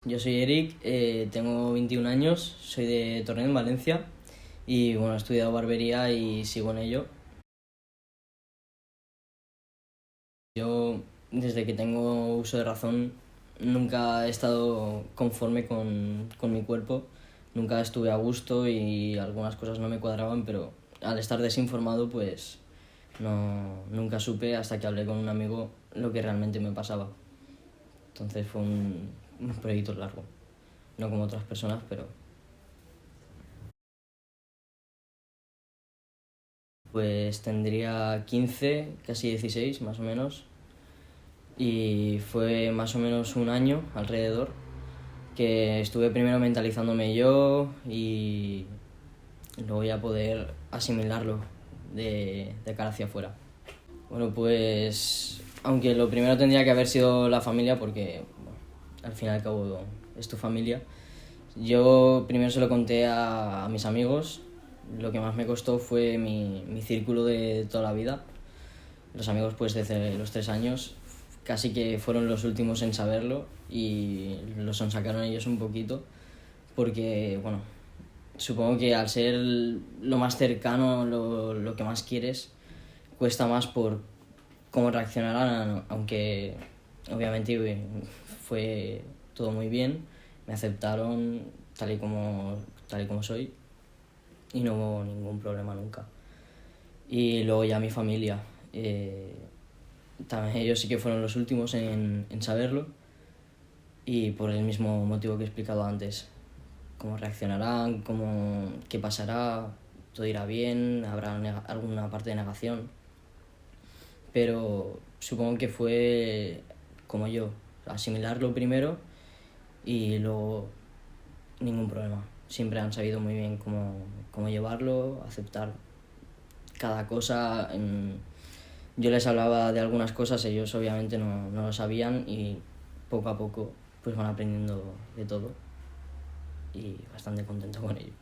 Yo soy Eric, tengo 21 años, soy de Torrent, en Valencia, y bueno, he estudiado barbería y sigo en ello. Yo, desde que tengo uso de razón, nunca he estado conforme con mi cuerpo, nunca estuve a gusto y algunas cosas no me cuadraban, pero al estar desinformado, pues nunca supe hasta que hablé con un amigo lo que realmente me pasaba. Entonces fue un proyecto largo, no como otras personas, pero pues tendría 15, casi 16 más o menos, y fue más o menos un año alrededor que estuve primero mentalizándome yo y luego ya poder asimilarlo de cara hacia afuera. Bueno, pues aunque lo primero tendría que haber sido la familia, porque bueno, al fin y al cabo es tu familia, yo primero se lo conté a mis amigos. Lo que más me costó fue mi círculo de toda la vida. Los amigos pues desde los 3 años casi que fueron los últimos en saberlo y lo sonsacaron ellos un poquito porque, bueno, supongo que al ser lo más cercano, lo que más quieres, cuesta más por cómo reaccionarán, aunque obviamente fue todo muy bien, me aceptaron tal y como soy y no hubo ningún problema nunca. Y luego ya mi familia, también ellos sí que fueron los últimos en saberlo y por el mismo motivo que he explicado antes. Cómo reaccionarán, qué pasará, todo irá bien, habrá alguna parte de negación. Pero supongo que fue como yo, asimilarlo primero y luego ningún problema. Siempre han sabido muy bien cómo llevarlo, aceptar cada cosa. Yo les hablaba de algunas cosas, ellos obviamente no lo sabían y poco a poco pues van aprendiendo de todo y bastante contento con ello.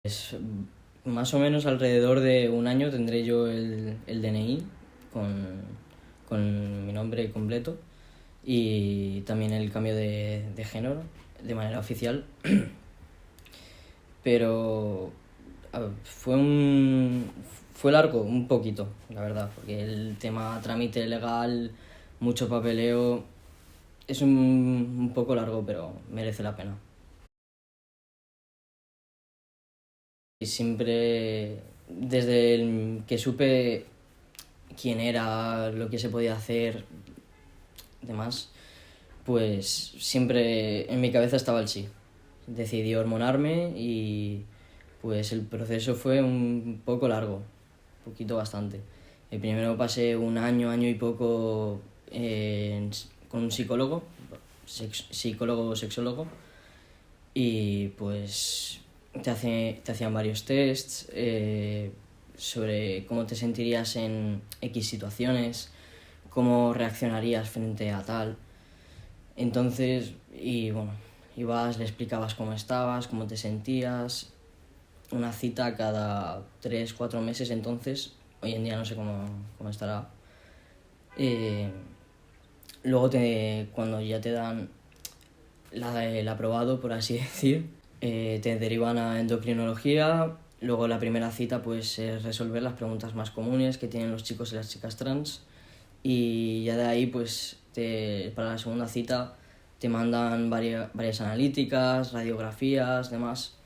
Es más o menos alrededor de un año tendré yo el DNI con mi nombre completo y también el cambio de género de manera oficial. Pero fue largo un poquito, la verdad, porque el tema trámite legal, mucho papeleo, es un poco largo, pero merece la pena. Y siempre, desde el que supe quién era, lo que se podía hacer, demás, pues siempre en mi cabeza estaba el sí. Decidí hormonarme y pues el proceso fue un poco largo, un poquito bastante. El primero pasé un año, año y poco con un psicólogo, psicólogo sexólogo, y pues te hacían varios tests sobre cómo te sentirías en X situaciones, cómo reaccionarías frente a tal. Entonces, y bueno, ibas, le explicabas cómo estabas, cómo te sentías, una cita cada 3 4 meses, entonces, hoy en día no sé cómo estará. Eh, Luego, cuando ya te dan el aprobado, por así decir, te derivan a endocrinología. Luego la primera cita pues es resolver las preguntas más comunes que tienen los chicos y las chicas trans y ya de ahí pues para la segunda cita te mandan varias analíticas, radiografías, demás,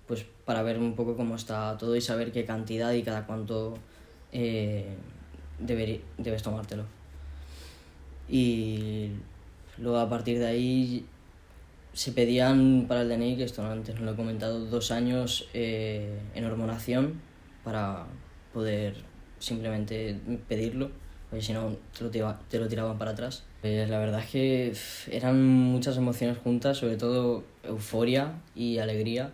pues para ver un poco cómo está todo y saber qué cantidad y cada cuánto debes tomártelo. Y luego a partir de ahí se pedían para el DNI, que esto antes no lo he comentado, 2 años en hormonación para poder simplemente pedirlo, porque si no te lo tiraban para atrás. La verdad es que eran muchas emociones juntas, sobre todo euforia y alegría,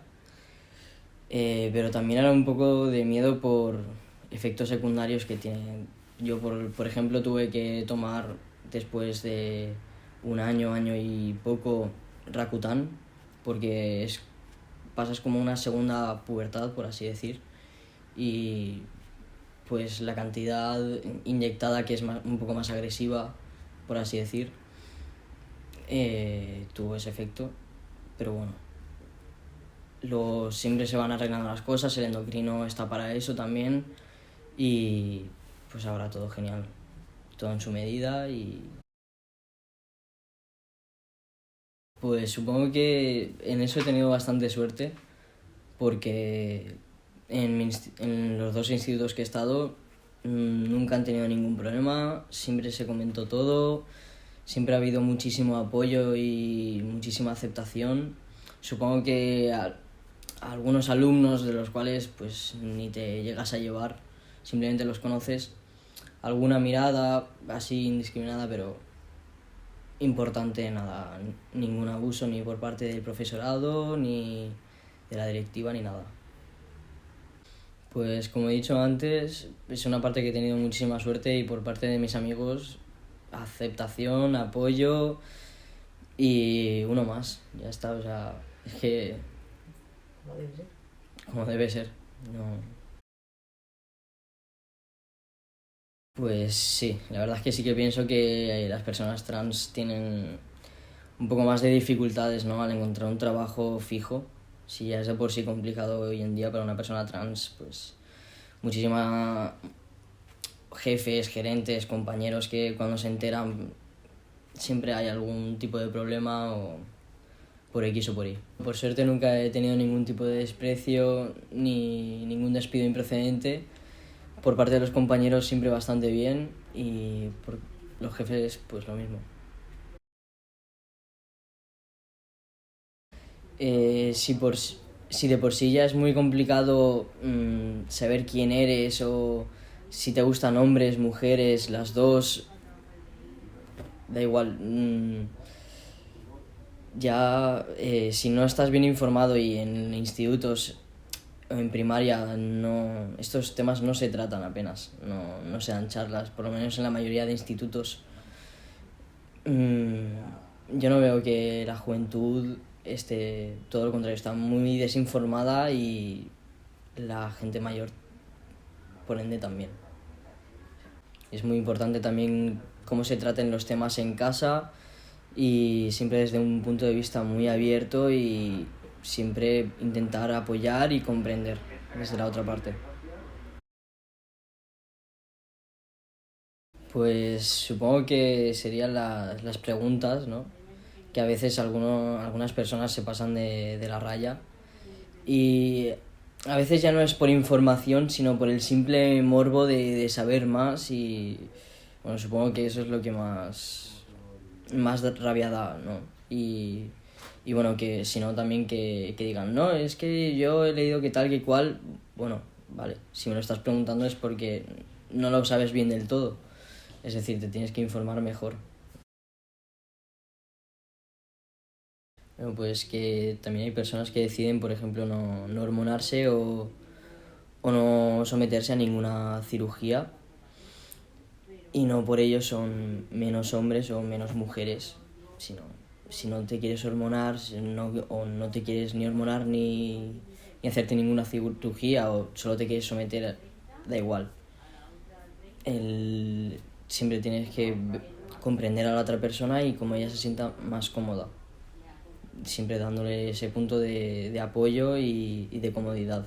pero también era un poco de miedo por efectos secundarios que tienen. Yo, por ejemplo, tuve que tomar después de un año, año y poco, Rakuten, porque pasas como una segunda pubertad, por así decir, y pues la cantidad inyectada que es un poco más agresiva, por así decir, tuvo ese efecto, pero bueno, siempre se van arreglando las cosas, el endocrino está para eso también y pues ahora todo genial, todo en su medida y pues supongo que en eso he tenido bastante suerte porque en los dos institutos que he estado nunca han tenido ningún problema, siempre se comentó todo, siempre ha habido muchísimo apoyo y muchísima aceptación. Supongo que a algunos alumnos de los cuales pues ni te llegas a llevar, simplemente los conoces, alguna mirada así indiscriminada, pero importante nada, ningún abuso ni por parte del profesorado, ni de la directiva, ni nada. Pues como he dicho antes, es una parte que he tenido muchísima suerte y por parte de mis amigos, aceptación, apoyo y uno más, ya está, o sea, es que ¿Cómo debe ser? como debe ser, no. Pues sí, la verdad es que sí que pienso que las personas trans tienen un poco más de dificultades, ¿no? Al encontrar un trabajo fijo. Si ya es de por sí complicado hoy en día para una persona trans, pues muchísimas jefes, gerentes, compañeros que cuando se enteran siempre hay algún tipo de problema o por X o por Y. Por suerte nunca he tenido ningún tipo de desprecio ni ningún despido improcedente. Por parte de los compañeros siempre bastante bien y por los jefes pues lo mismo. Si de por sí ya es muy complicado saber quién eres o si te gustan hombres, mujeres, las dos, da igual. Ya si no estás bien informado y en institutos o en primaria estos temas no se tratan apenas, no se dan charlas, por lo menos en la mayoría de institutos. Yo no veo que la juventud esté, todo lo contrario, está muy desinformada y la gente mayor, por ende, también. Es muy importante también cómo se traten los temas en casa y siempre desde un punto de vista muy abierto y siempre intentar apoyar y comprender desde la otra parte. Pues supongo que serían las preguntas, ¿no? Que a veces algunas personas se pasan de la raya y a veces ya no es por información, sino por el simple morbo de saber más y bueno, supongo que eso es lo que más rabia da, ¿no? Y bueno, que si no también que digan, no, es que yo he leído que tal, que cual, bueno, vale, si me lo estás preguntando es porque no lo sabes bien del todo, es decir, te tienes que informar mejor. Bueno, pues que también hay personas que deciden, por ejemplo, no hormonarse o no someterse a ninguna cirugía y no por ello son menos hombres o menos mujeres, sino si no te quieres hormonar o no te quieres ni hormonar ni hacerte ninguna cirugía o solo te quieres someter, da igual. Siempre tienes que comprender a la otra persona y como ella se sienta más cómoda, siempre dándole ese punto de apoyo y de comodidad.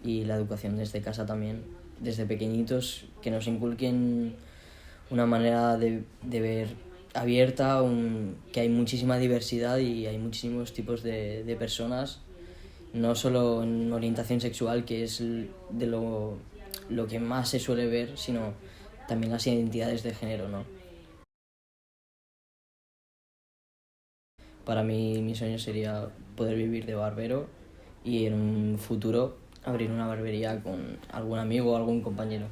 Y la educación desde casa también, desde pequeñitos, que nos inculquen una manera de ver abierta, que hay muchísima diversidad y hay muchísimos tipos de personas, no solo en orientación sexual, que es de lo que más se suele ver, sino también las identidades de género, ¿no? Para mí, mi sueño sería poder vivir de barbero y en un futuro abrir una barbería con algún amigo o algún compañero.